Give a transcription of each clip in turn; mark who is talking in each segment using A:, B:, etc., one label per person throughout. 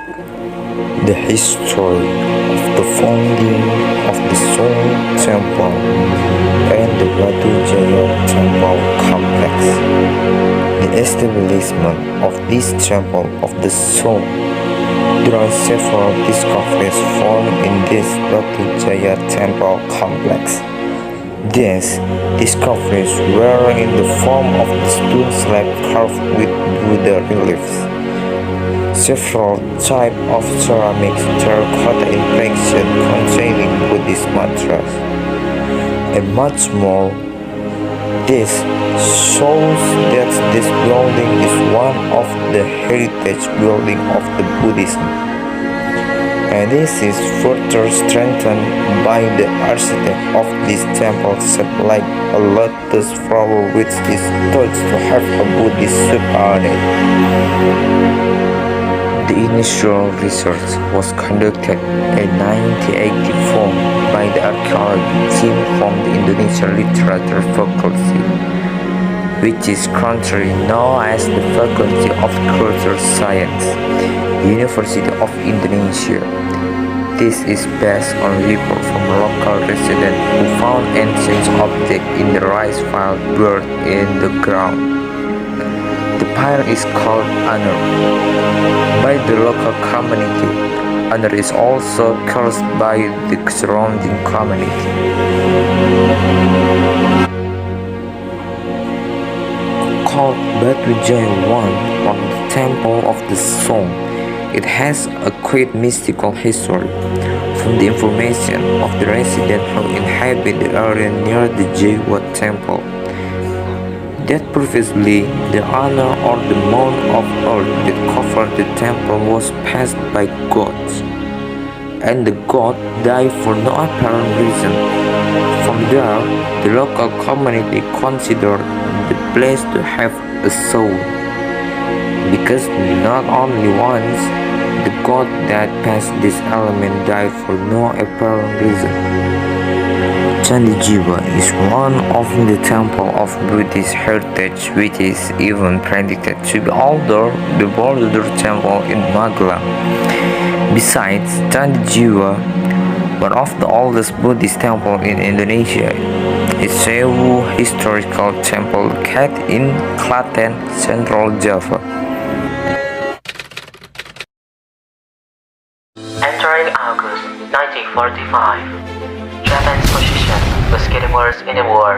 A: The history of the founding of the Seoul Temple and the Batu Jaya Temple complex. The establishment of this Temple of the Soul. There are several discoveries found in this Batu Jaya Temple complex. These discoveries were in the form of the stone slab carved with Buddha reliefs, several types of ceramics, terracotta inflection containing Buddhist mantras, and much more. This shows that this building is one of the heritage buildings of the Buddhism, and this is further strengthened by the architect of this temple shaped like a lotus flower, which is thought to have a Buddhist subordinate. The initial research was conducted in 1984 by the archaeology team from the Indonesian Literature Faculty, which is currently known as the Faculty of Cultural Science, University of Indonesia. This is based on reports from local residents who found ancient objects in the rice field buried in the ground. The pile is called Anur by the local community. Anur is also cursed by the surrounding community. Called Batu Jaya I, or the Temple of the Soul, it has a quite mystical history. From the information of the residents who inhabit the area near the Jawa Temple, that previously the honor or the mound of earth that covered the temple was passed by gods, and the god died for no apparent reason. From there, the local community considered the place to have a soul, because not only once the god that passed this element died for no apparent reason. Candi Jiwa is one of the temple of Buddhist heritage, which is even predicted to be older than the Borobudur temple in Magelang. Besides, Candi Jiwa, one of the oldest Buddhist temples in Indonesia, is Sewu Historical Temple located in Klaten, Central Java.
B: Entering August 1945, Japan's position was getting worse in the war.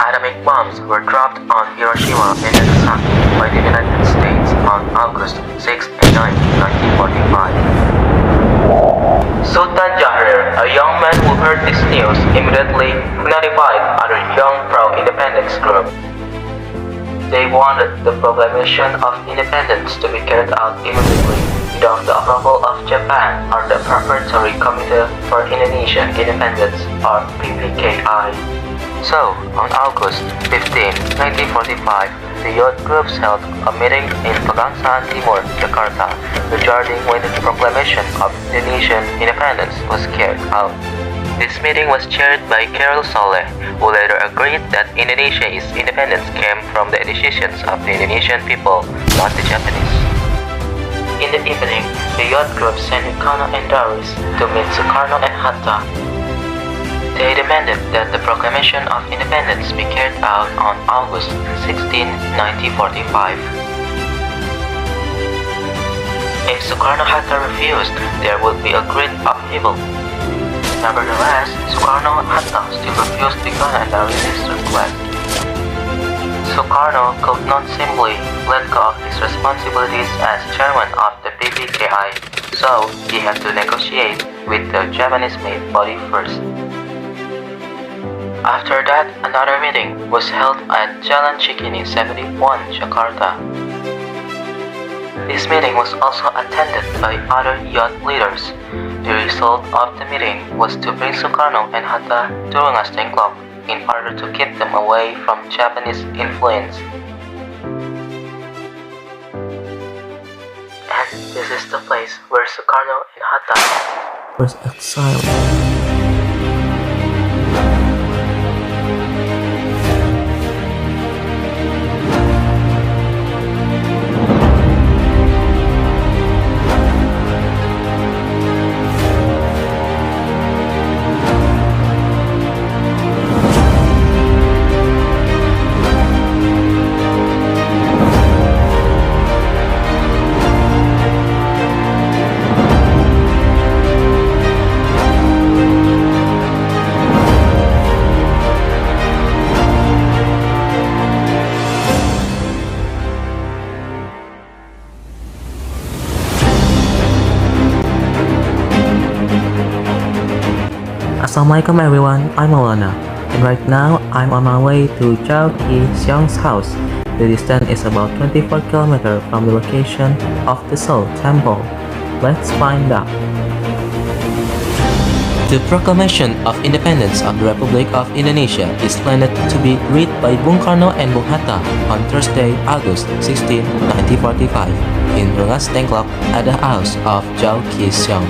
B: Atomic bombs were dropped on Hiroshima and Nagasaki by the United States on August 6 and 9, 1945. Sultan Jahrir, a young man who heard this news, immediately notified other young pro-independence groups. They wanted the proclamation of independence to be carried out immediately without the approval of Japan or the Preparatory Committee for Indonesian Independence or PPKI. So, on August 15, 1945, the youth groups held a meeting in Pegangsaan Timur, Jakarta, regarding when the proclamation of Indonesian independence was carried out. This meeting was chaired by Carol Soleh, who later agreed that Indonesia's independence came from the decisions of the Indonesian people, not the Japanese. In the evening, the youth group sent Sukarno and Darwis to meet Sukarno and Hatta. They demanded that the proclamation of independence be carried out on August 16, 1945. If Sukarno-Hatta refused, there would be a great upheaval. Nevertheless, Sukarno-Hatta still refused Sukarno and Darwis' request. Sukarno could not simply let go of his responsibilities as chairman of the PPKI, so he had to negotiate with the Japanese-made body first. After that, another meeting was held at Jalan Cikini 71, Jakarta. This meeting was also attended by other youth leaders. The result of the meeting was to bring Sukarno and Hatta to Rengas Dengklok in order to keep them away from Japanese influence. And this is the place where Sukarno and Hatta was exiled.
C: Assalamualaikum everyone, I'm Maulana, and right now I'm on my way to Zhao Qi Xiang's house. The distance is about 24 kilometers from the location of the Seoul Temple. Let's find out.
D: The Proclamation of Independence of the Republic of Indonesia is planned to be read by Bung Karno and Bung Hatta on Thursday, August 16, 1945, in Rengas Dengklok at the house of Zhao Qixiang.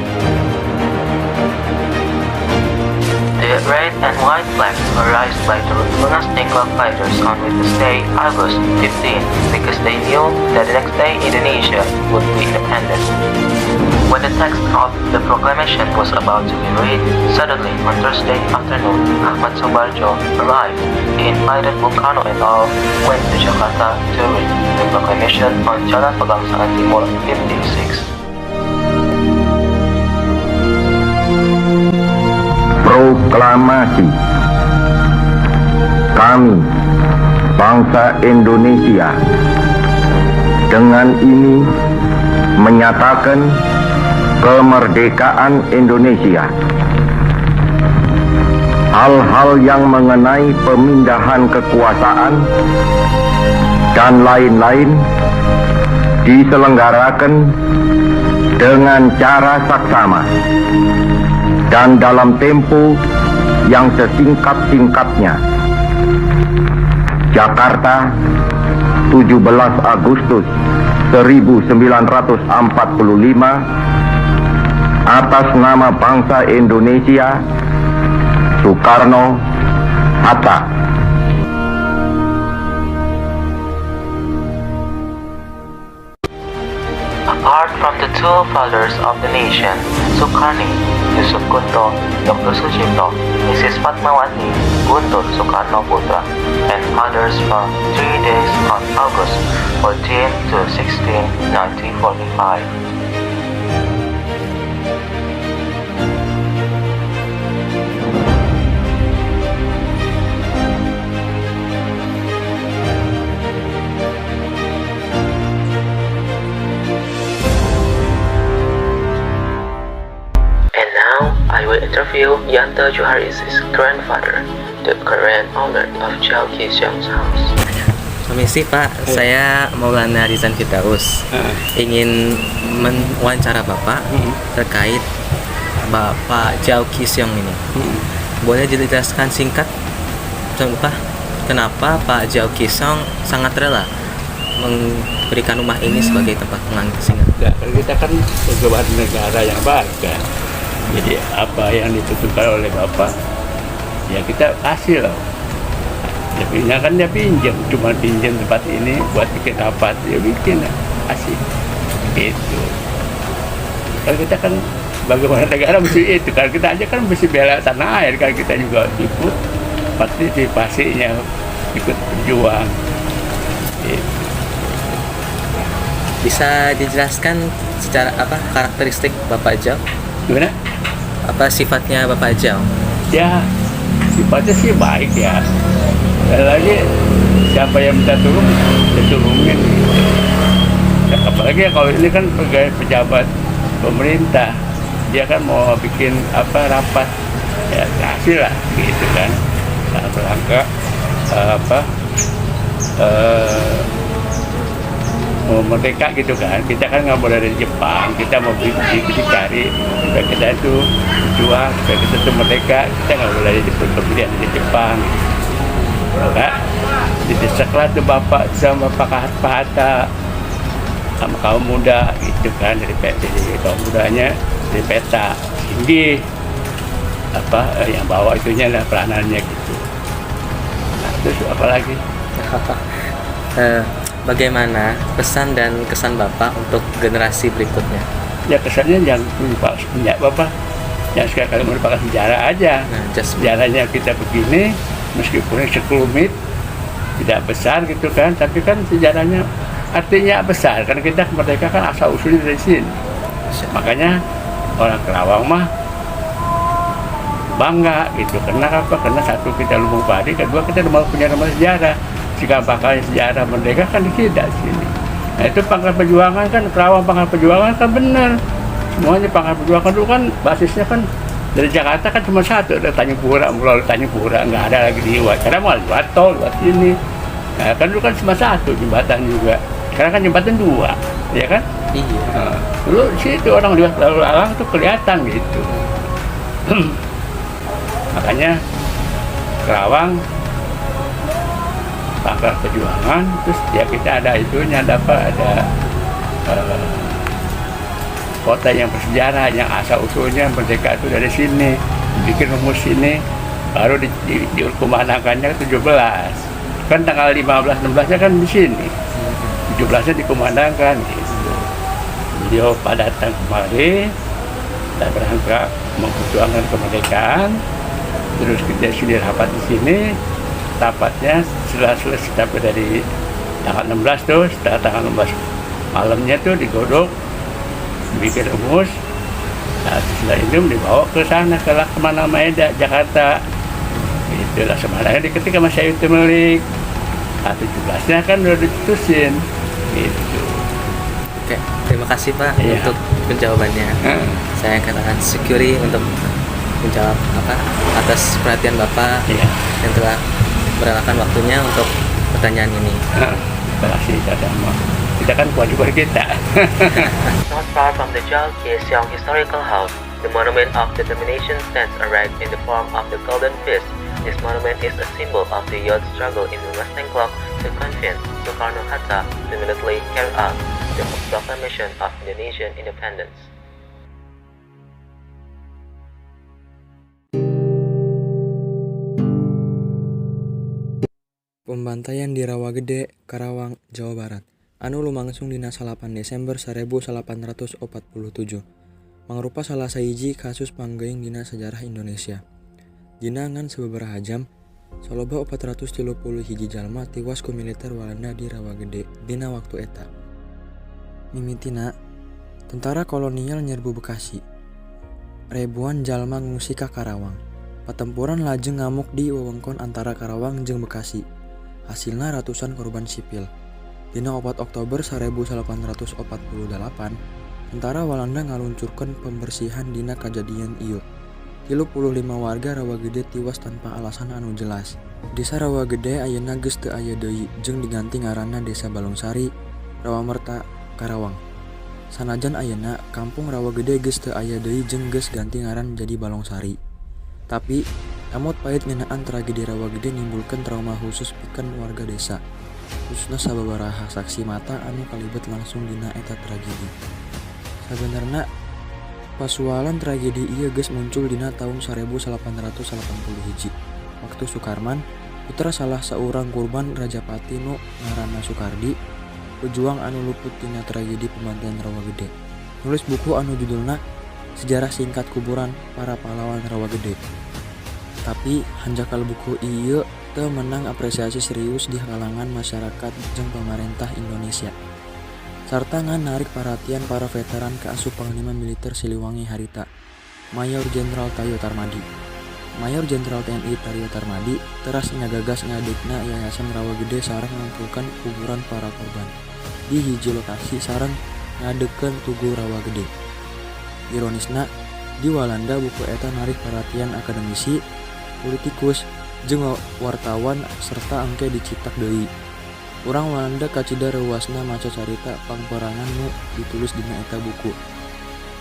B: The red and white flags were raised by the Rengas Dengklok fighters on Wednesday, August 15, because they knew that the next day Indonesia would be independent. When the text of the proclamation was about to be read, suddenly on Thursday afternoon, Ahmad Subarjo arrived. He invited Bung Karno and all went to Jakarta to read the proclamation on Jalan Pegangsaan Timur 56.
E: Proklamasi. Kami, bangsa Indonesia, dengan ini menyatakan kemerdekaan Indonesia. Hal-hal yang mengenai pemindahan kekuasaan dan lain-lain diselenggarakan dengan cara saksama dan dalam tempo yang sesingkat-singkatnya. Jakarta, 17 Agustus 1945, atas nama bangsa Indonesia, Soekarno Hatta.
B: Apart from the two fathers of the nation, Sukarni, Yusuf Guntur, Dr. Sucipto, Mrs. Fatmawati, Guntur Soekarno Putra, and others from 3 days on August 14 to 16, 1945. And now, I will interview Yanto Joharis's grandfather, the current owner of Zhao Qixiang's house.
C: Permisi Pak, saya Maulana Rizan Firdaus. Ingin mewawancara Bapak terkait Bapak Zhao Qixiang ini. Boleh dijelaskan singkat, Pak, kenapa Pak Zhao Qixiang sangat rela memberikan rumah ini sebagai tempat pengasingan?
F: Ya, kita kan sebuah negara yang baik kan. Jadi apa yang ditentukan oleh Bapak, ya kita kasih loh. Dia kan dia pinjam, cuma pinjam tempat ini buat bikin rapat, dia bikin kasih gitu. Kalau kita kan bagaimana negara mesti itu, kalau kita aja kan mesti bela tanah air, kan kita juga ikut partisipasinya, ikut berjuang gitu.
C: Bisa dijelaskan secara apa karakteristik Bapak Zhao?
F: Gimana?
C: Apa sifatnya Bapak Zhao?
F: Ya sifatnya sih baik ya. Dan lagi siapa yang minta turun, dia turunin gitu. Ya, apalagi kalau ini kan pegawai pejabat pemerintah, dia kan mau bikin apa rapat, ya kasih lah gitu kan. Dalam rangka mau merdeka gitu kan. Kita kan nggak boleh dari Jepang, kita mau dicari supaya kita itu berjuang, supaya kita itu merdeka. Kita nggak boleh dari Jepang. Maka didesaklah tuh Bapak sama Pak Hatta sama kaum muda gitu kan, dari kaum mudanya dari peta tinggi yang bawa itunya lah peranannya gitu. Nah terus apa lagi?
C: Bagaimana pesan dan kesan Bapak untuk generasi berikutnya?
F: Ya kesannya yang punya Bapak, yang sekali merupakan sejarah aja.
C: Nah,
F: sejarahnya kita begini, meskipun sekelumit, tidak besar gitu kan, tapi kan sejarahnya artinya besar. Karena kita merdeka kan asal usulnya dari sini. Makanya orang Kerawang mah bangga gitu. Karena apa? Karena satu kita lumbung padi, kedua kita punya nama sejarah. Jika pakai sejarah merdeka kan tidak sini. Nah itu Pangkat Perjuangan kan, Kerawang Pangkat Perjuangan kan benar. Semuanya Pangkat Perjuangan dulu kan basisnya kan Dari Jakarta kan cuma satu, ada Tanjung Pura, melalui Tanjung Pura, nggak ada lagi di Iwat. Karena mau lewat tol, lewat sini. Nah, kan dulu kan cuma satu jembatan juga. Sekarang kan jembatan 2, ya kan?
C: Iya.
F: Nah, dulu situ orang lewat lalu lalang tuh kelihatan gitu. Makanya Kerawang Pangkal Perjuangan, terus ya kita ada itunya, dapat ada kota yang bersejarah, yang asal usulnya merdeka itu dari sini, bikin rumus sini, baru dikumandangkannya 17. Kan tanggal 15-16-nya kan di sini, 17-nya dikumandangkan gitu. Beliau pada datang kemari dan berangkat memperjuangkan kemerdekaan, terus kita sini rapat di sini, rapatnya setelah selesai sampai dari tanggal 16 tuh, setelah tanggal 16 malamnya tuh digodok, bikin rumus. Nah, setelah itu dibawa ke sana, ke Laksamana Maeda, Jakarta. Itulah sebenarnya ketika masih itu Melik. Nah, 17-nya kan udah ditutusin. Gitu.
C: Oke, terima kasih Pak
F: Iya.
C: untuk penjawabannya. Saya katakan syukuri untuk menjawab atas perhatian Bapak
F: Iya.
C: yang telah merelakan waktunya untuk pertanyaan ini.
F: Terima kasih, kita kan kewajiban kita.
B: Not far from the Jal Keseong Historical House, the Monument of Determination stands erect in the form of the Golden Fist. This monument is a symbol of the youth struggle in the Western Bloc to convince Soekarno-Hatta to immediately carry out the proclamation of Indonesian independence.
G: Pembantaian di Rawagede, Karawang, Jawa Barat. Anu lumangsung dina 8 Desember 1847. Mangrupa salah sahiji kasus panggeing dina sejarah Indonesia. Jinangan sababaraha jam, saloba 430 hiji jalma tiwas ku militer Walanda di Rawagede dina waktu eta. Mimitina, tentara kolonial nyerbu Bekasi. Ribuan jalma ngungsi ka Karawang. Patempuran lajeng ngamuk di wewengkon antara Karawang jeung Bekasi. Hasilna ratusan korban sipil. Dina 4 Oktober 1848, tentara Walanda ngaluncurkan pembersihan dina kajadian ieu. 35 warga Rawagede tiwas tanpa alasan anu jelas. Desa Rawagede ayeuna geus teu aya deui jeung diganti ngaranna Desa Balungsari, Rawamerta, Karawang. Sanajan ayeuna kampung Rawagede geus teu aya deui jeung geus ganti ngaran jadi Balungsari. Tapi amot pahit ngeunaan tragedi Rawagede nimbulkeun trauma khusus pikeun warga desa, khususna sababaraha saksi mata anu kalibet langsung dina eta tragedi. Sabenerna pasualan tragedi ieu geus muncul dina taun 1880 hiji. Waktu Sukarman, putra salah seorang korban Rajapati nu ngaranna Sukardi, pejuang anu luput dina tragedi pembantaian Rawagede, nulis buku anu judulna Sejarah Singkat Kuburan Para Pahlawan Rawagede. Tapi hanjakal buku ieu teu menang apresiasi serius di kalangan masyarakat jeung pemerintah Indonesia, sarta narik perhatian para veteran ke asup Panglima Militer Siliwangi harita, Mayor Jenderal Tayo Tarmadi. Mayor Jenderal TNI Tayo Tarmadi teras ngagagas ngadegna Yayasan Rawagede sareng ngumpulkan kuburan para korban di hiji lokasi sareng ngadekeun Tugu Rawagede. Ironisna, di Walanda buku eta narik perhatian akademisi, politikus, jeung wartawan serta engke dicitak deui. Urang Walanda kacida reuasna maca carita pangperangan nu ditulis dina eta buku.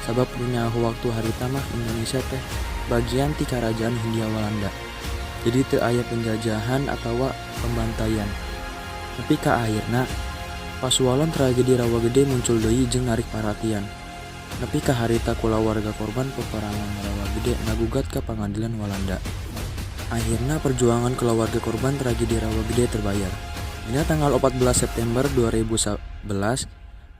G: Sabab nyaho waktu harita mah Indonesia teh bagian ti Karajaan Hindia Walanda. Jadi teu aya penjajahan atawa pembantaian. Tapi ka akhirna pasualan tragedi Rawagede muncul deui jeung narik perhatian. Nepi ka harita kulawarga korban peperangan Rawagede ngagugat ke pengadilan Walanda. Akhirnya perjuangan keluarga korban tragedi Rawagede terbayar. Dina tanggal 14 September 2011,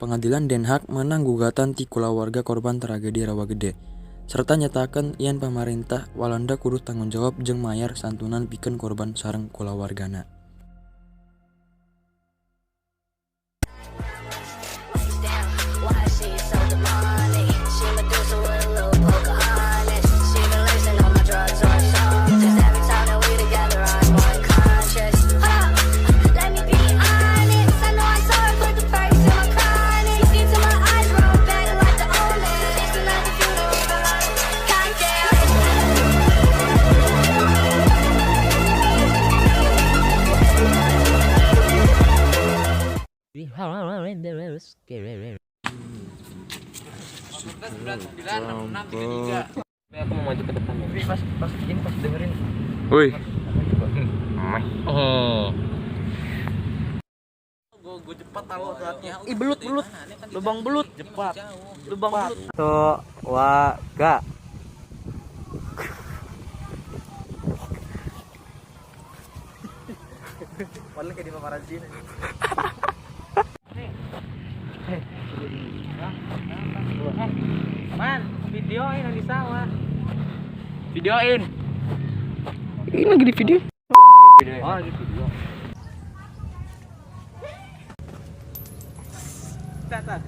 G: Pengadilan Den Haag menang gugatan ti kulawarga korban tragedi Rawagede, serta nyatakan yen pemerintah Walanda kudu tanggung jawab jeung mayar santunan pikeun korban sareng kulawargana.
C: Aku mau maju ke depan ya. Pas ini pas dengerin.
A: Woi.
C: Oh. Gue cepat tahu saatnya. Ih belut. Lubang belut. Cepat. Lubang belut.
H: Tuh, waga.
C: Paling kayak di paparazzi. Man, videoin yang di sawah.
H: Videoin.
A: Ini lagi di video.
H: Oh, di video.
C: Tat.